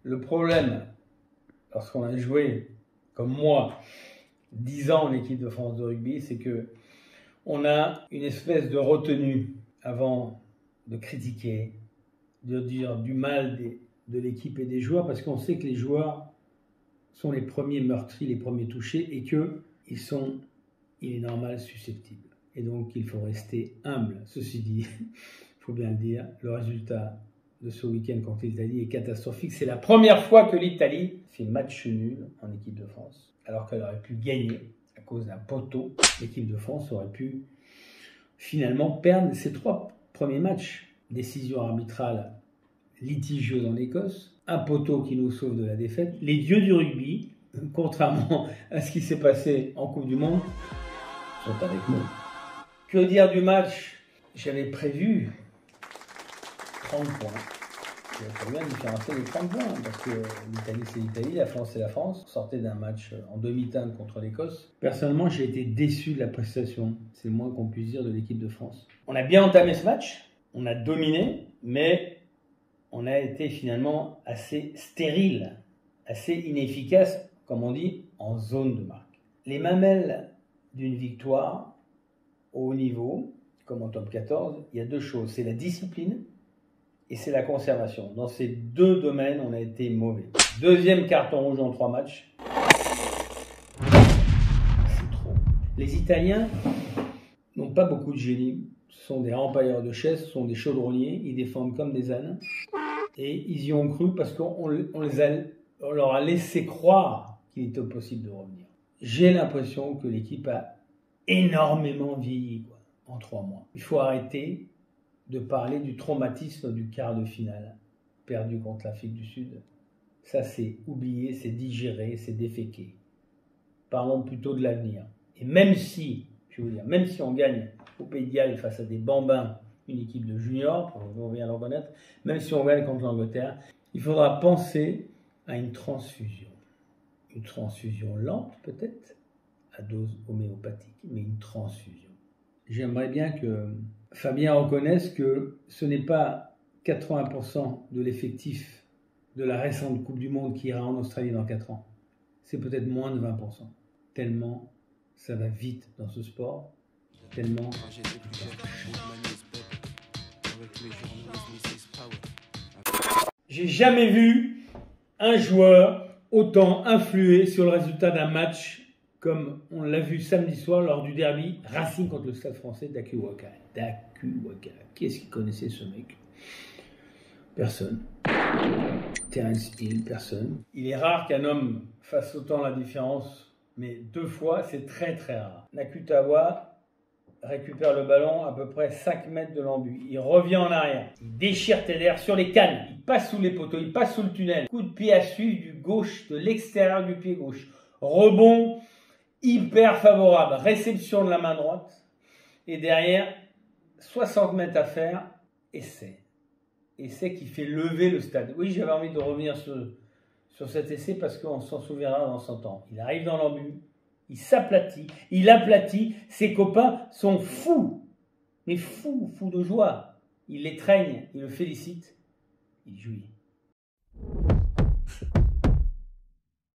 Le problème, lorsqu'on a joué, comme moi, 10 ans en équipe de France de rugby, c'est que on a une espèce de retenue avant de critiquer, de dire du mal de l'équipe et des joueurs, parce qu'on sait que les joueurs sont les premiers meurtris, les premiers touchés, et qu'ils sont, il est normal, susceptibles. Et donc, il faut rester humble. Ceci dit, il faut bien le dire, le résultat de ce week-end contre l'Italie est catastrophique. C'est la première fois que l'Italie fait match nul en équipe de France, alors qu'elle aurait pu gagner à cause d'un poteau. L'équipe de France aurait pu finalement perdre ses 3 premiers matchs. Décision arbitrale litigieuse en Écosse, un poteau qui nous sauve de la défaite. Les dieux du rugby, contrairement à ce qui s'est passé en Coupe du Monde, sont avec nous. Que dire du match? J'avais prévu 30 points. Il y a quand même différencier les 30 points, parce que l'Italie c'est l'Italie, la France c'est la France. On sortait d'un match en demi-teinte contre l'Écosse. Personnellement, j'ai été déçu de la prestation, c'est le moins qu'on puisse dire, de l'équipe de France. On a bien entamé ce match, on a dominé, mais on a été finalement assez stérile, assez inefficace, comme on dit, en zone de marque. Les mamelles d'une victoire au haut niveau, comme en top 14, il y a 2 choses, c'est la discipline et c'est la conservation. Dans ces 2 domaines, on a été mauvais. 2e carton rouge en 3 matchs. C'est trop. Les Italiens n'ont pas beaucoup de génie. Ce sont des rempailleurs de chaises, ce sont des chaudronniers. Ils défendent comme des ânes. Et ils y ont cru parce qu'on leur a laissé croire qu'il était possible de revenir. J'ai l'impression que l'équipe a énormément vieilli en 3 mois. Il faut arrêter de parler du traumatisme du quart de finale perdu contre l'Afrique du Sud. Ça, c'est oublié, c'est digéré, c'est déféqué. Parlons plutôt de l'avenir. Et même si, je veux dire, même si on gagne au Pays de Galles face à des bambins, une équipe de juniors, on vient le reconnaître, même si on gagne contre l'Angleterre, il faudra penser à une transfusion. Une transfusion lente, peut-être, à dose homéopathique, mais une transfusion. J'aimerais bien que Fabien reconnaisse que ce n'est pas 80% de l'effectif de la récente Coupe du Monde qui ira en Australie dans 4 ans. C'est peut-être moins de 20%. Tellement ça va vite dans ce sport, tellement... J'ai jamais vu un joueur autant influer sur le résultat d'un match comme on l'a vu samedi soir lors du derby Racing contre le Stade français d'Akuwaka. Qui est-ce qui connaissait ce mec? Personne. Terence Hill, personne. Il est rare qu'un homme fasse autant la différence, mais 2 fois, c'est très très rare. Nakutawa récupère le ballon à peu près 5 mètres de l'embut. Il revient en arrière. Il déchire Teder sur les cannes. Il passe sous les poteaux, il passe sous le tunnel. Coup de pied à suivre du gauche, de l'extérieur du pied gauche. Rebond hyper favorable. Réception de la main droite. Et derrière, 60 mètres à faire. Essai. Essai qui fait lever le stade. Oui, j'avais envie de revenir sur cet essai parce qu'on s'en souviendra dans 100 ans. Il arrive dans l'embut. Il s'aplatit, il aplatit, ses copains sont fous, mais fous de joie. Il l'étreigne, il le félicite, il jouit.